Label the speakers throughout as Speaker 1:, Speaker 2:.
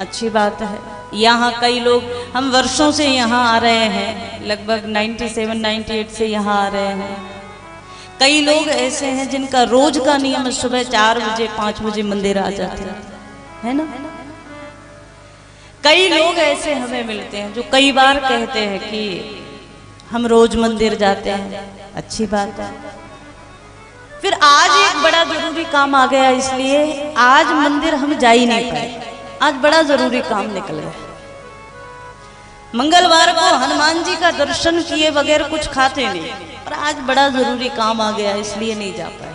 Speaker 1: अच्छी बात है। यहाँ कई लोग, हम वर्षों से यहाँ आ रहे हैं, लगभग 97-98 से यहाँ आ रहे हैं। कई लोग ऐसे हैं जिनका रोज का नियम सुबह 4 बजे 5 बजे मंदिर आ जाते हैं, है ना। कई लोग ऐसे हमें मिलते हैं जो कई बार कहते हैं कि हम रोज मंदिर जाते हैं, अच्छी बात है। फिर आज एक बड़ा जरूरी काम आ गया, इसलिए आज मंदिर हम जा ही नहीं पाए। आज बड़ा जरूरी काम निकल गया। मंगलवार को हनुमान जी का दर्शन किए बगैर कुछ खाते नहीं, और आज बड़ा जरूरी काम आ गया इसलिए नहीं जा पाए।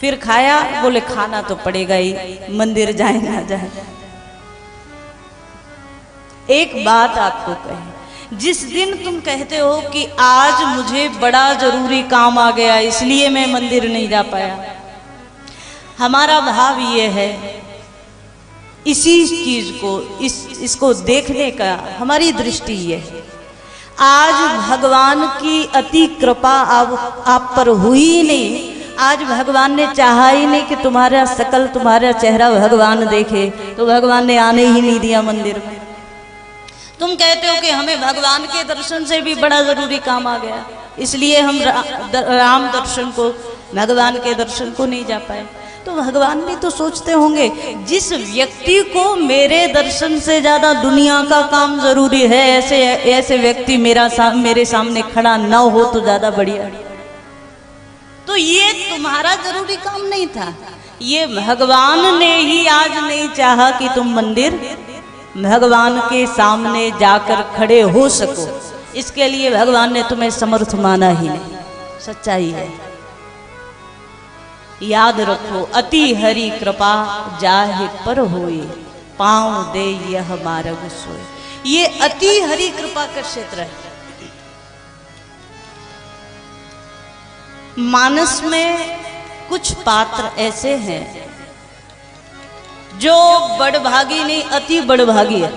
Speaker 1: फिर खाया, बोले खाना तो पड़ेगा ही, मंदिर जाए ना जाए। एक बात आपको कहे, जिस दिन तुम कहते हो कि आज मुझे बड़ा जरूरी काम आ गया इसलिए मैं मंदिर नहीं जा पाया, हमारा भाव ये है, इसी चीज को इसको देखने का हमारी दृष्टि ये है, आज भगवान की अति कृपा आप पर हुई ही नहीं। आज भगवान ने चाहा ही नहीं कि तुम्हारा शकल, तुम्हारा चेहरा भगवान देखे, तो भगवान ने आने ही नहीं दिया मंदिर में। तुम कहते हो कि हमें भगवान के दर्शन से भी बड़ा जरूरी काम आ गया, इसलिए हम राम दर्शन को, भगवान के दर्शन को नहीं जा पाए। तो भगवान भी तो सोचते होंगे, जिस व्यक्ति को मेरे दर्शन से ज्यादा दुनिया का काम जरूरी है, ऐसे व्यक्ति मेरे सामने खड़ा न हो तो ज्यादा बढ़िया। तो ये तुम्हारा जरूरी काम नहीं था, ये भगवान ने ही आज नहीं चाहा कि तुम मंदिर भगवान के सामने जाकर खड़े हो सको। इसके लिए भगवान ने तुम्हें समर्थ माना ही नहीं, सच्चाई है। याद रखो, अति हरि कृपा जाहे पर होए, पाँव दे यह मार्ग सोए। ये अति हरि कृपा का क्षेत्र है। मानस में कुछ पात्र ऐसे हैं जो बड़भागी नहीं, अति बड़भागी है।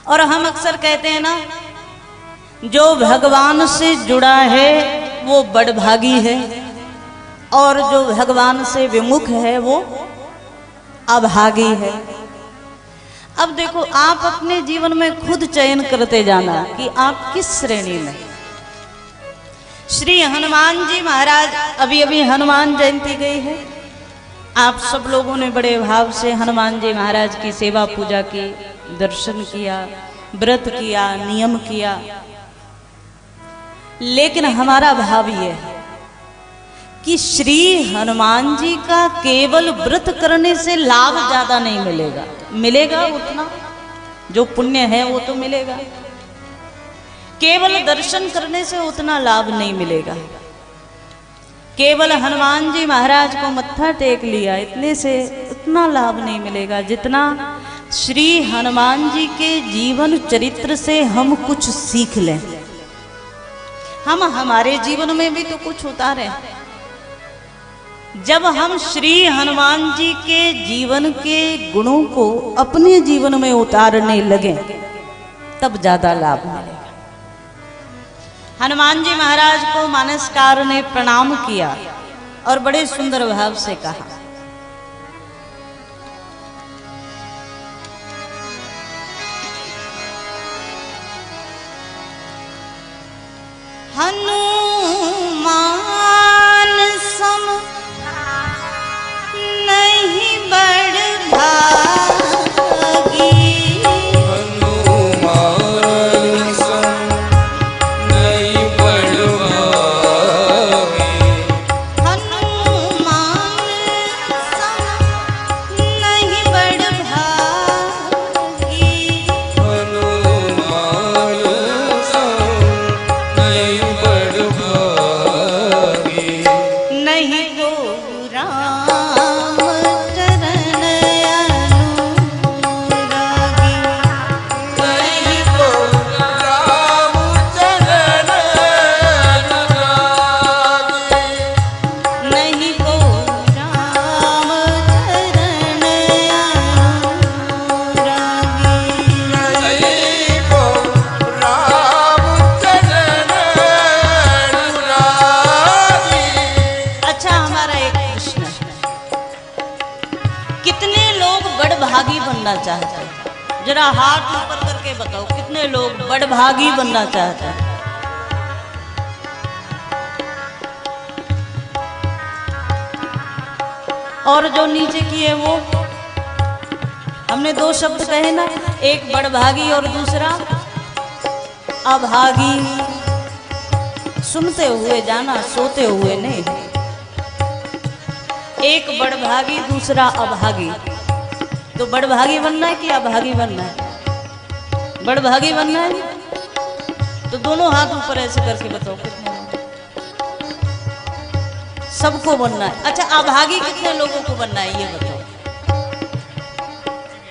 Speaker 1: और हम अक्सर कहते हैं ना, जो भगवान से जुड़ा है वो बड़भागी है, और जो भगवान से विमुख है वो अभागी है। अब देखो, आप अपने जीवन में खुद चयन करते जाना कि आप किस श्रेणी में। श्री हनुमान जी महाराज, अभी अभी हनुमान जयंती गई है, आप सब लोगों ने बड़े भाव से हनुमान जी महाराज की सेवा पूजा की, दर्शन किया, व्रत किया, नियम किया। लेकिन हमारा भाव ये है कि श्री हनुमान जी का केवल व्रत करने से लाभ ज्यादा नहीं मिलेगा। मिलेगा उतना, जो पुण्य है वो तो मिलेगा, केवल दर्शन करने से उतना लाभ नहीं मिलेगा। केवल हनुमान जी महाराज को मत्था टेक लिया, इतने से उतना लाभ नहीं मिलेगा जितना श्री हनुमान जी के जीवन चरित्र से हम कुछ सीख लें। हम हमारे जीवन में भी तो कुछ उतारें। जब हम श्री हनुमान जी के जीवन के गुणों को अपने जीवन में उतारने लगे, तब ज्यादा लाभ मिलेगा। हनुमान जी महाराज को मानसकार ने प्रणाम किया और बड़े सुंदर भाव से कहा, हनुमान सम नहीं बड़ भागी,
Speaker 2: हनुमान सम नहीं बड़ भागी,
Speaker 1: हनुमान सम नहीं बड़ भागी,
Speaker 2: हनुमान सम नहीं बड़
Speaker 1: बड़भागी बनना चाहते हैं? जरा हाथ ऊपर करके बताओ कितने लोग बड़भागी बनना चाहते हैं? और जो नीचे किए वो, हमने दो शब्द कहे ना, एक बड़भागी और दूसरा अभागी। सुनते हुए जाना, सोते हुए नहीं। एक बड़भागी, दूसरा अभागी। तो बड़भागी बनना है कि अभागी बनना है? बड़भागी बनना है तो दोनों हाथ ऊपर ऐसे करके बताओ कितने लोग? सबको बनना है। अच्छा, अभागी कितने लोगों को बनना है ये बताओ?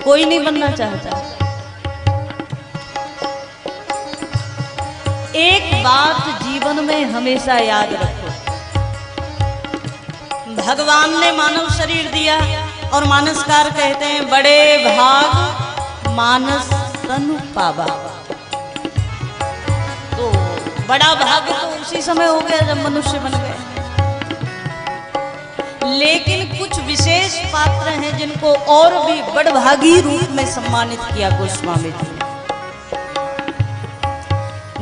Speaker 1: कोई नहीं बनना चाहता। एक बात जीवन में हमेशा याद रखो, भगवान ने मानव शरीर दिया और मानसकार कहते हैं बड़े भाग मानस तनु पावा। तो बड़ा भाग तो उसी समय हो गया जब मनुष्य बन गए, लेकिन कुछ विशेष पात्र हैं जिनको और भी बड़भागी रूप में सम्मानित किया गोस्वामी जी।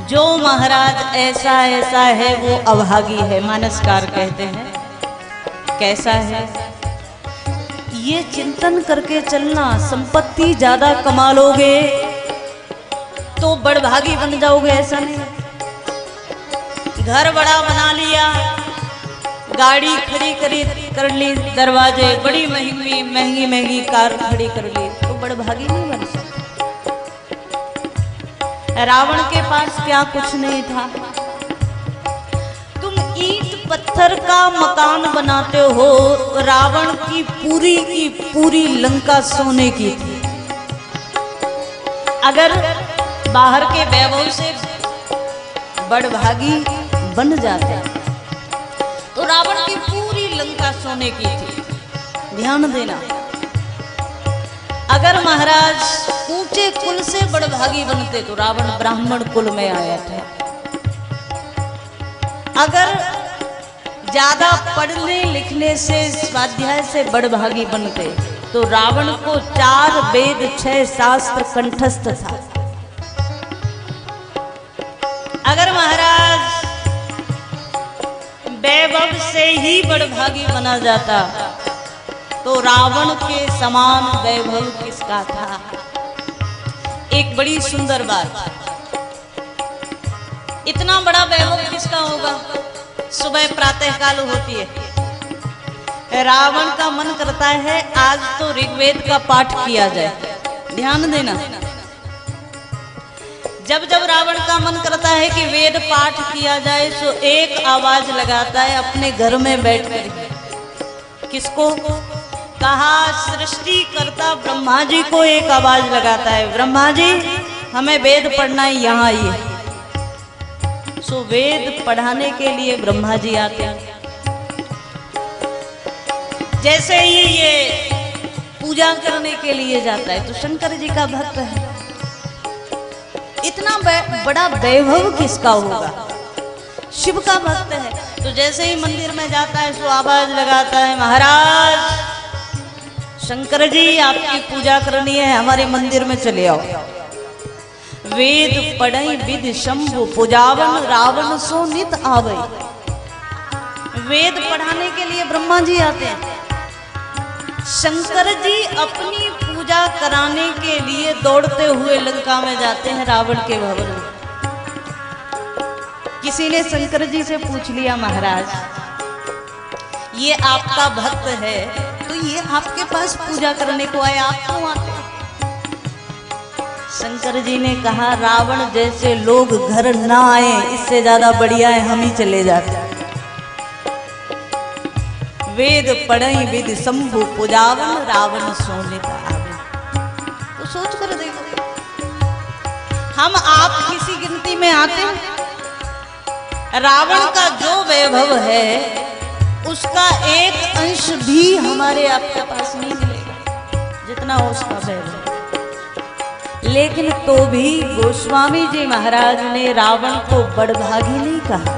Speaker 1: जो महाराज ऐसा ऐसा है वो अभागी है, मानसकार कहते हैं। कैसा है ये चिंतन करके चलना। संपत्ति ज्यादा कमा लोगे तो बड़भागी बन जाओगे ऐसा नहीं। घर बड़ा बना लिया, गाड़ी खड़ी कर ली, दरवाजे बड़ी महंगी महंगी महंगी कार खड़ी कर ली, तो बड़भागी नहीं बन सकते। रावण के पास क्या कुछ नहीं था। तुम ईंट पत्थर का मकान बनाते हो, रावण की पूरी लंका सोने की थी। अगर बाहर के वैभव से बड़भागी बन जाते तो रावण की पूरी लंका सोने की थी। ध्यान देना, अगर महाराज ऊंचे कुल से बड़भागी बनते तो रावण ब्राह्मण कुल में आया था। अगर ज्यादा पढ़ने लिखने से, स्वाध्याय से बड़भागी बनते तो रावण को 4 वेद 6 शास्त्र कंठस्थ था। अगर महाराज वैभव से ही बड़भागी बना जाता तो रावण के समान वैभव किसका था? एक बड़ी सुंदर बात, इतना बड़ा वैभव किसका होगा? सुबह प्रातः काल होती है, रावण का मन करता है आज तो ऋग्वेद का पाठ किया जाए। ध्यान देना, जब जब रावण का मन करता है कि वेद पाठ किया जाए तो एक आवाज लगाता है अपने घर में बैठकर। किसको? कहा सृष्टिकर्ता ब्रह्मा जी को एक आवाज लगाता है, ब्रह्मा जी हमें वेद पढ़ना है, यहाँ आइए। सो वेद पढ़ाने के लिए ब्रह्मा जी आते हैं। जैसे ही ये पूजा करने के लिए जाता है तो शंकर जी का भक्त है। इतना बड़ा वैभव किसका होगा? शिव का भक्त है। तो जैसे ही मंदिर में जाता है तो आवाज लगाता है, महाराज शंकर जी आपकी पूजा करनी है, हमारे मंदिर में चले आओ। वेद पढ़ई विधि शंभु पूजावन रावण सो नित आवै। वेद पढ़ाने के लिए ब्रह्मा जी आते हैं, शंकर जी अपनी पूजा कराने के लिए दौड़ते हुए लंका में जाते हैं रावण के भवन में। किसी ने शंकर जी से पूछ लिया, महाराज ये आपका भक्त है तो ये आपके पास पूजा करने को आए, आप क्यों आते? शंकर जी ने कहा रावण जैसे लोग घर ना आए इससे ज्यादा बढ़िया है हम ही चले जाते। वेद पढ़ई विधि शंभु पूजावन रावण सोनित आवे। तो सोच कर देखो, हम आप किसी गिनती में आते हैं? रावण का जो वैभव है उसका एक अंश भी हमारे आपके पास नहीं मिलेगा जितना उसका वैभव। लेकिन तो भी गोस्वामी जी महाराज ने रावण को बड़भागी नहीं कहा।